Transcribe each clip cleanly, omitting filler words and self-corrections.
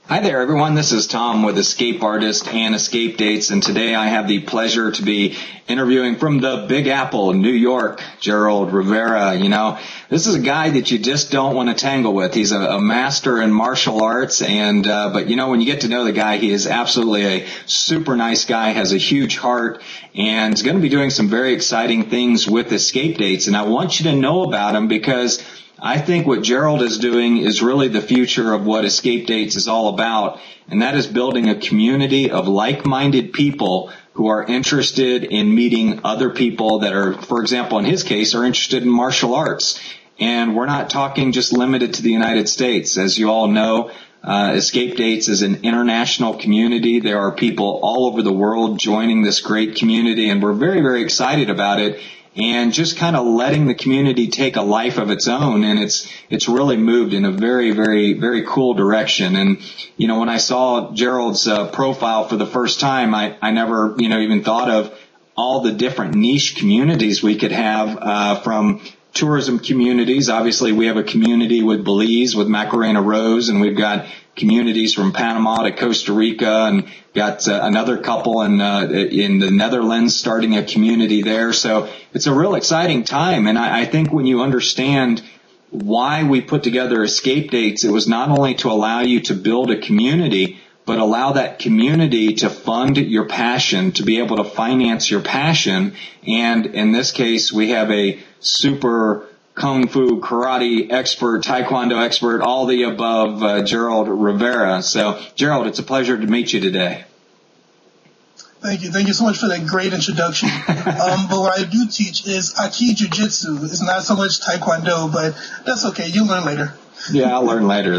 Hi there, everyone. This is Tom with Escape Artist and Escape Dates, and today I have the pleasure to be interviewing from the Big Apple, New York, Jerold Rivera. You know, this is a guy that you just don't want to tangle with. He's a master in martial arts, and but you know, when you get to know the guy, he is absolutely a super nice guy, has a huge heart, and is going to be doing some very exciting things with Escape Dates. And I want you to know about him because I think what Jerold is doing is really the future of what Escape Dates is all about, and that is building a community of like-minded people who are interested in meeting other people that are, for example, in his case, are interested in martial arts. And we're not talking just limited to the United States. As you all know, Escape Dates is an international community. There are people all over the world joining this great community, and we're very, very excited about it. And just kind of letting the community take a life of its own, and it's really moved in a very, very, very cool direction. And you know, when I saw Jerold's profile for the first time, I never even thought of all the different niche communities we could have, from tourism communities. Obviously, we have a community with Belize, with Macarena Rose, and we've got communities from Panama to Costa Rica, and got another couple in the Netherlands starting a community there. So it's a real exciting time, and I think when you understand why we put together Escape Dates, it was not only to allow you to build a community, but allow that community to fund your passion, to be able to finance your passion. And in this case, we have a super kung fu, karate expert, taekwondo expert, all the above, Jerold Rivera. So, Jerold, it's a pleasure to meet you today. Thank you. Thank you so much for that great introduction. But what I do teach is Aki Jiu-Jitsu. It's not so much taekwondo, but that's okay. You'll learn later. Yeah, I'll learn later.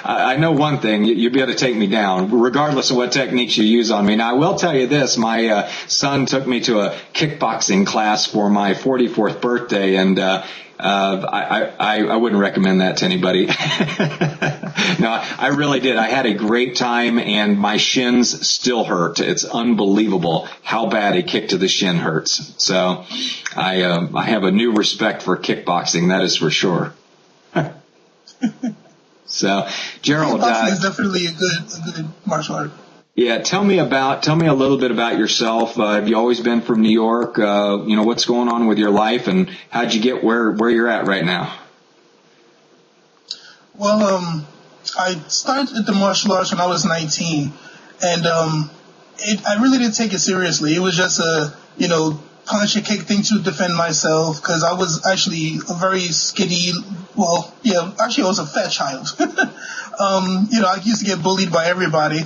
I know one thing. You'll be able to take me down, regardless of what techniques you use on me. Now, I will tell you this. My son took me to a kickboxing class for my 44th birthday, and I wouldn't recommend that to anybody. No, I really did. I had a great time, and my shins still hurt. It's unbelievable how bad a kick to the shin hurts. So I have a new respect for kickboxing, that is for sure. So, Jerold, kickboxing is definitely a good martial art. Yeah, tell me a little bit about yourself. Have you always been from New York? What's going on with your life, and how'd you get where you're at right now? Well, I started the martial arts when I was 19, and I really didn't take it seriously. It was just a punch and kick thing to defend myself, because I was actually a very skinny. Well, yeah, actually I was a fat child. I used to get bullied by everybody.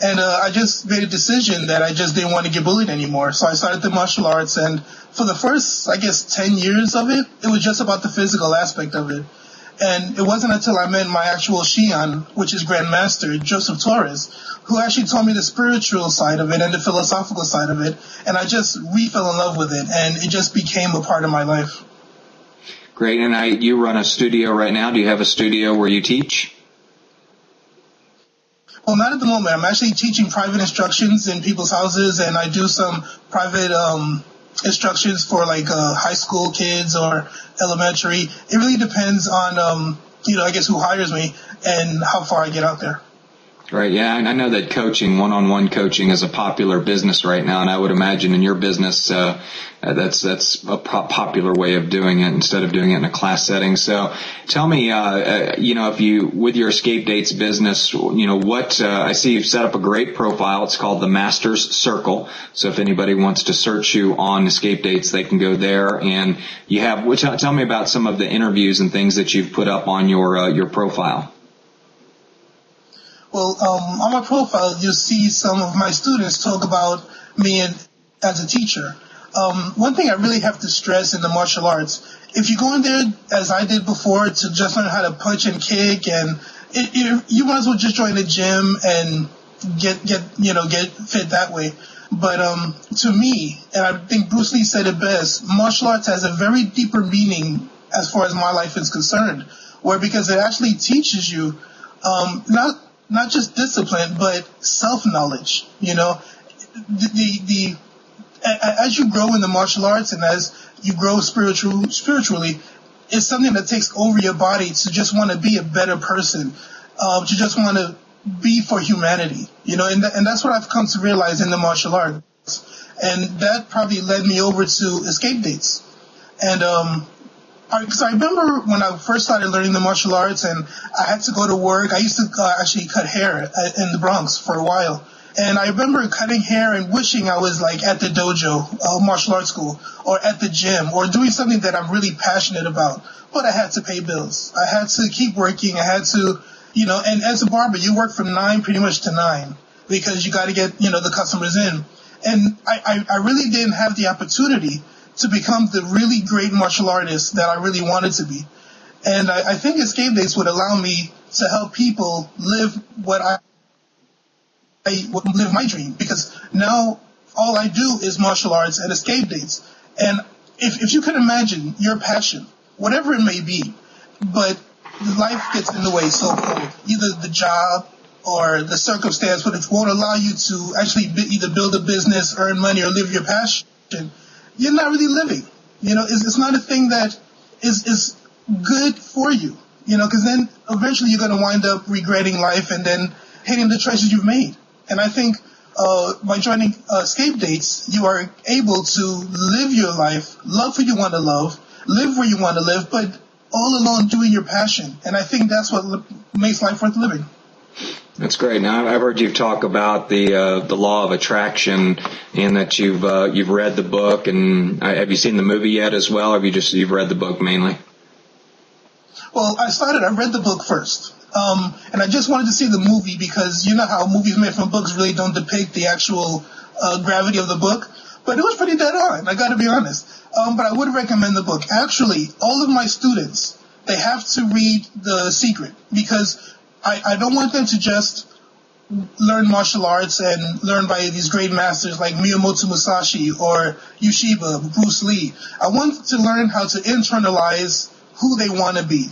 And I just made a decision that I just didn't want to get bullied anymore. So I started the martial arts, and for the first, 10 years of it, it was just about the physical aspect of it. And it wasn't until I met my actual Shihan, which is Grandmaster Joseph Torres, who actually taught me the spiritual side of it and the philosophical side of it. And I just fell in love with it, and it just became a part of my life. Great. And you run a studio right now. Do you have a studio where you teach? Well, not at the moment. I'm actually teaching private instructions in people's houses, and I do some private instructions for high school kids or elementary. It really depends on who hires me and how far I get out there. Right. Yeah, I know that coaching, one-on-one coaching, is a popular business right now, and I would imagine in your business that's a popular way of doing it instead of doing it in a class setting. So, tell me, if you, with your Escape Dates business, what I see you've set up a great profile. It's called the Master's Circle. So, if anybody wants to search you on Escape Dates, they can go there. And you have. Tell me about some of the interviews and things that you've put up on your profile. Well, on my profile, you'll see some of my students talk about me as a teacher. One thing I really have to stress in the martial arts, if you go in there, as I did before, to just learn how to punch and kick, and you might as well just join the gym and get fit that way. But to me, and I think Bruce Lee said it best, martial arts has a very deeper meaning as far as my life is concerned, because it actually teaches you not just discipline, but self-knowledge. As you grow in the martial arts and as you grow spiritually, it's something that takes over your body to just want to be a better person, to just want to be for humanity, and that's what I've come to realize in the martial arts. And that probably led me over to EscapeDates. And because I remember when I first started learning the martial arts and I had to go to work, I used to actually cut hair in the Bronx for a while. And I remember cutting hair and wishing I was like at the dojo, martial arts school, or at the gym, or doing something that I'm really passionate about. But I had to pay bills. I had to keep working. I had to, and as a barber, you work from 9 pretty much to 9 because you got to get, the customers in. And I really didn't have the opportunity to become the really great martial artist that I really wanted to be. And I think EscapeDates would allow me to help people live live my dream, because now all I do is martial arts and EscapeDates. And if you can imagine your passion, whatever it may be, but life gets in the way so-called, either the job or the circumstance which won't allow you to actually either build a business, earn money, or live your passion, you're not really living. It's not a thing that is good for you, because then eventually you're going to wind up regretting life and then hating the choices you've made. And I think by joining EscapeDates, you are able to live your life, love who you want to love, live where you want to live, but all alone doing your passion. And I think that's what makes life worth living. That's great. Now, I've heard you talk about the law of attraction, and that you've read the book. And have you seen the movie yet as well? Or have you've read the book mainly? Well, I read the book first. And I just wanted to see the movie because you know how movies made from books really don't depict the actual gravity of the book. But it was pretty dead on, I got to be honest. But I would recommend the book. Actually, all of my students, they have to read The Secret, because I don't want them to just learn martial arts and learn by these great masters like Miyamoto Musashi or Yushiba, Bruce Lee. I want to learn how to internalize who they want to be.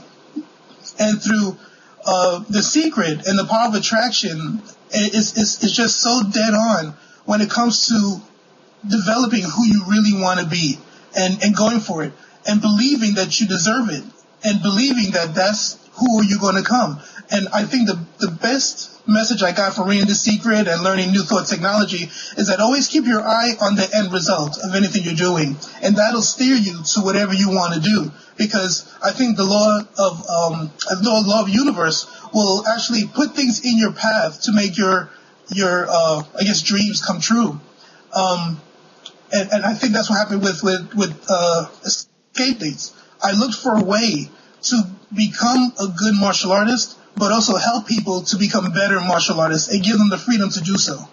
And through The Secret and the Power of Attraction, it's just so dead on when it comes to developing who you really want to be and going for it and believing that you deserve it and believing that that's who you're going to come. And I think the best message I got from reading The Secret and learning New Thought technology is that always keep your eye on the end result of anything you're doing, and that'll steer you to whatever you want to do. Because I think the law of universe will actually put things in your path to make your dreams come true. And I think that's what happened with EscapeDates. I looked for a way to become a good martial artist, but also help people to become better martial artists and give them the freedom to do so.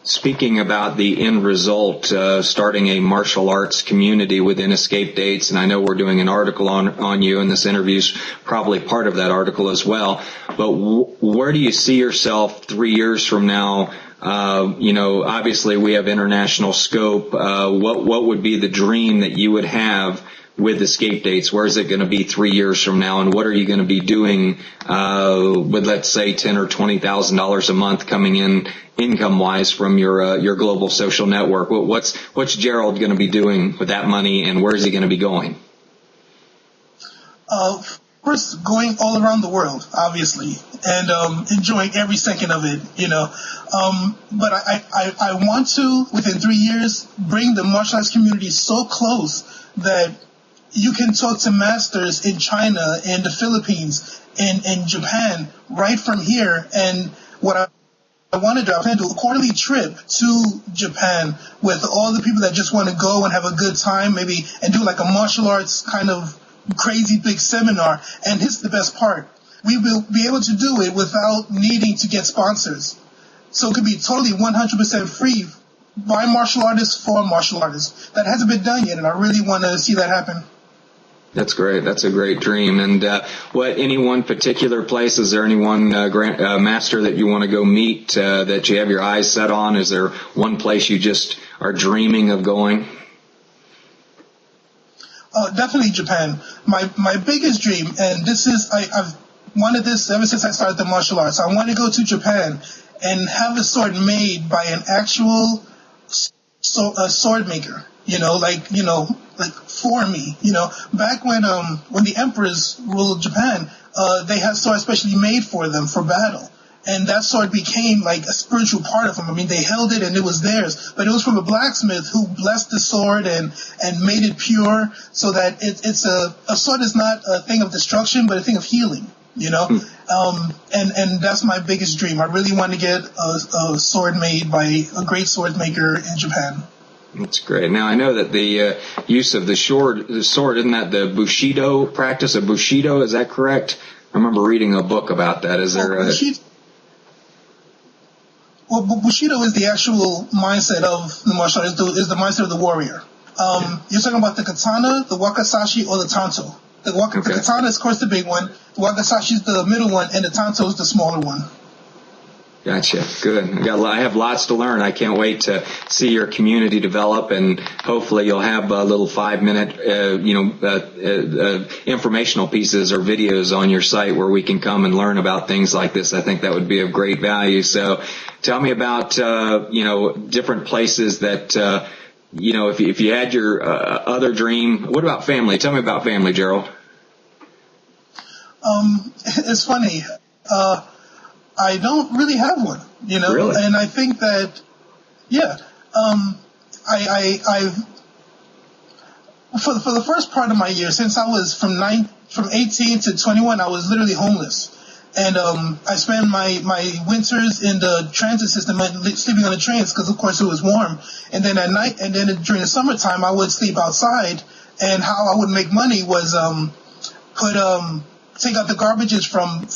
Speaking about the end result, starting a martial arts community within EscapeDates, and I know we're doing an article on you, and this interview's probably part of that article as well, but where do you see yourself 3 years from now? Obviously we have international scope. What would be the dream that you would have with EscapeDates? Where is it going to be 3 years from now, and what are you going to be doing with, let's say, $10,000 or $20,000 a month coming in income-wise from your global social network? What's Jerold going to be doing with that money, and where is he going to be going? First, going all around the world, obviously, and enjoying every second of it, But I want to, within 3 years, bring the martial arts community so close that you can talk to masters in China, in the Philippines, in Japan, right from here. And what I want to do, I plan to do a quarterly trip to Japan with all the people that just want to go and have a good time, maybe, and do like a martial arts kind of crazy big seminar. And here's the best part. We will be able to do it without needing to get sponsors. So it could be totally 100% free by martial artists for martial artists. That hasn't been done yet, and I really want to see that happen. That's great. That's a great dream. And any one particular place? Is there any one master that you want to go meet that you have your eyes set on? Is there one place you just are dreaming of going? Definitely Japan. My biggest dream, and this is I've wanted this ever since I started the martial arts. I want to go to Japan and have a sword made by an actual sword maker. Like for me, back when the emperors ruled Japan, they had swords specially made for them for battle. And that sword became like a spiritual part of them. I mean, they held it and it was theirs, but it was from a blacksmith who blessed the sword and made it pure, so that it's a sword is not a thing of destruction, but a thing of healing, you know? And that's my biggest dream. I really want to get a sword made by a great sword maker in Japan. That's great. Now, I know that the use of the sword, isn't that the Bushido practice of Bushido? Is that correct? I remember reading a book about that. Is there Well, Bushido is the actual mindset of the martial art, is the mindset of the warrior. You're talking about the katana, the wakizashi, or the tanto. The katana is, of course, the big one. The wakizashi is the middle one, and the tanto is the smaller one. Gotcha. Good. I have lots to learn. I can't wait to see your community develop, and hopefully you'll have little 5-minute, informational pieces or videos on your site where we can come and learn about things like this. I think that would be of great value. So tell me about, different places that, if you had your other dream. What about family? Tell me about family, Jerold. It's funny. I don't really have one, Really? And I think that, I've for the first part of my year, since I was from 18 to 21, I was literally homeless, and I spent my winters in the transit system, sleeping on the trains because, of course, it was warm, and then at night, and then during the summertime, I would sleep outside, and how I would make money was take out the garbages from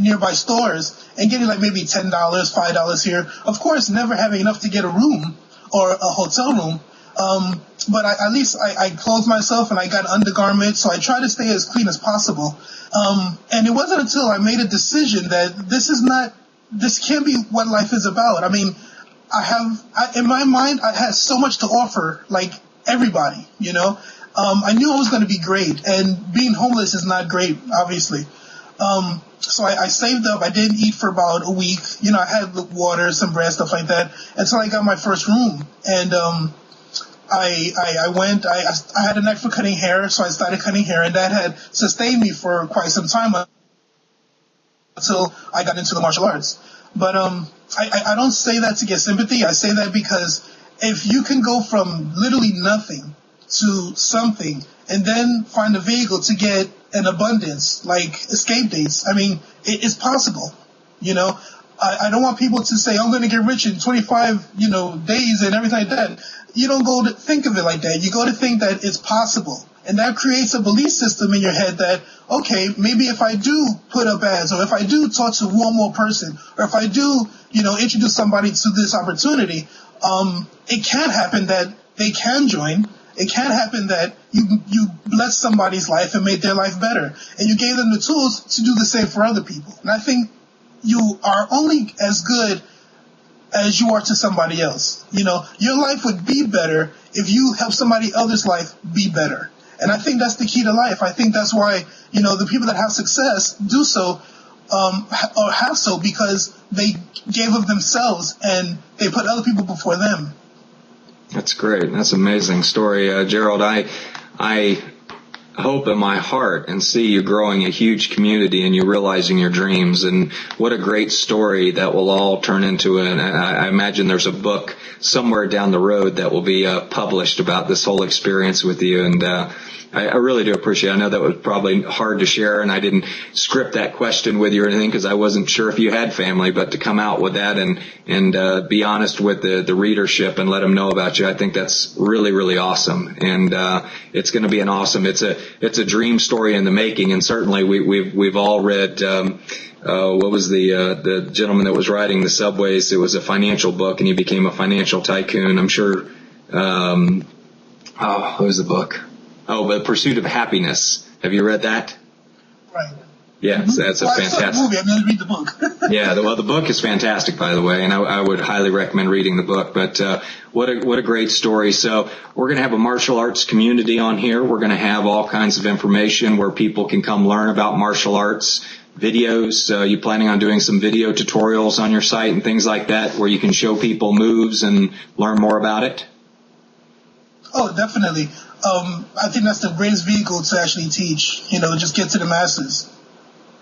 nearby stores and getting like maybe $10, $5 here. Of course, never having enough to get a room or a hotel room. But at least I clothed myself and I got undergarments, so I try to stay as clean as possible. And it wasn't until I made a decision that this can't be what life is about. I mean, in my mind, I had so much to offer, like everybody, I knew I was going to be great, and being homeless is not great, obviously. So I saved up. I didn't eat for about a week. I had water, some bread, stuff like that, until I got my first room. And I had a knack for cutting hair, so I started cutting hair, and that had sustained me for quite some time until I got into the martial arts. But I don't say that to get sympathy. I say that because if you can go from literally nothing to something and then find a vehicle to get an abundance like EscapeDates, I mean, it's possible. I don't want people to say, I'm going to get rich in 25, days and everything like that. You don't go to think of it like that. You go to think that it's possible. And that creates a belief system in your head that, okay, maybe if I do put up ads, or if I do talk to one more person, or if I do, introduce somebody to this opportunity, it can happen that they can join. It can happen that you blessed somebody's life and made their life better, and you gave them the tools to do the same for other people. And I think you are only as good as you are to somebody else. Your life would be better if you help somebody else's life be better. And I think that's the key to life. I think that's why, the people that have success do so, or have so because they gave of themselves and they put other people before them. That's great. That's an amazing story. Jerold, I hope in my heart and see you growing a huge community and you realizing your dreams. And what a great story that will all turn into I imagine there's a book somewhere down the road that will be published about this whole experience with you. And I really do appreciate it. I know that was probably hard to share, and I didn't script that question with you or anything because I wasn't sure if you had family, but to come out with that and be honest with the readership and let them know about you, I think that's really, really awesome. And it's going to be it's a dream story in the making, and certainly we've all read what was the gentleman that was riding the subways? It was a financial book, and he became a financial tycoon. I'm sure what was the book? Oh, The Pursuit of Happiness. Have you read that? Right. Yeah, that's a fantastic. I saw the movie. I didn't read the book. Yeah, the book is fantastic, by the way, and I would highly recommend reading the book. But what a great story. So we're going to have a martial arts community on here. We're going to have all kinds of information where people can come learn about martial arts, videos. You planning on doing some video tutorials on your site and things like that where you can show people moves and learn more about it? Oh, definitely. I think that's the greatest vehicle to actually teach, just get to the masses.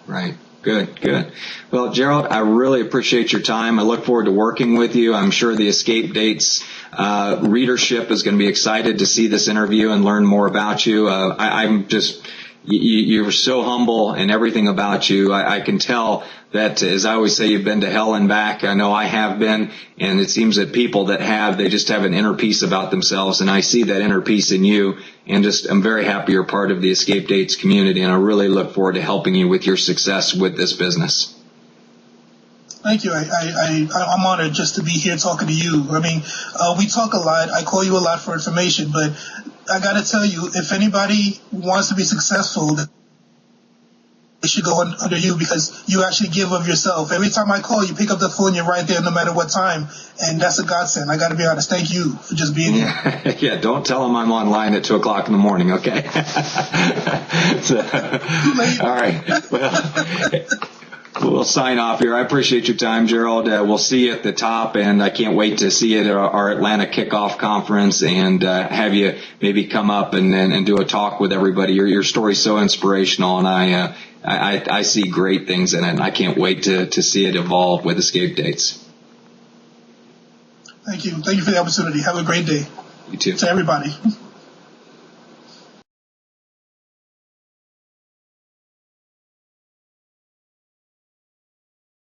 Right. Good, good. Well, Jerold, I really appreciate your time. I look forward to working with you. I'm sure the Escape Dates readership is going to be excited to see this interview and learn more about you. I'm just, you're so humble and everything about you. I can tell that, as I always say, you've been to hell and back. I know I have been, and it seems that people that have, they just have an inner peace about themselves, and I see that inner peace in you, and just I'm very happy you're part of the Escape Dates community, and I really look forward to helping you with your success with this business. Thank you. I'm honored just to be here talking to you. I mean, we talk a lot. I call you a lot for information, but I got to tell you, if anybody wants to be successful, they should go under you, because you actually give of yourself. Every time I call, you pick up the phone, you're right there no matter what time, and that's a godsend. I got to be honest. Thank you for just being here. Yeah, don't tell them I'm online at 2 o'clock in the morning, okay? So, all right. Well, we'll sign off here. I appreciate your time, Jerold. We'll see you at the top, and I can't wait to see you at our Atlanta kickoff conference and have you maybe come up and do a talk with everybody. Your story's so inspirational, and I see great things in it, and I can't wait to see it evolve with Escape Dates. Thank you. Thank you for the opportunity. Have a great day. You too. To everybody.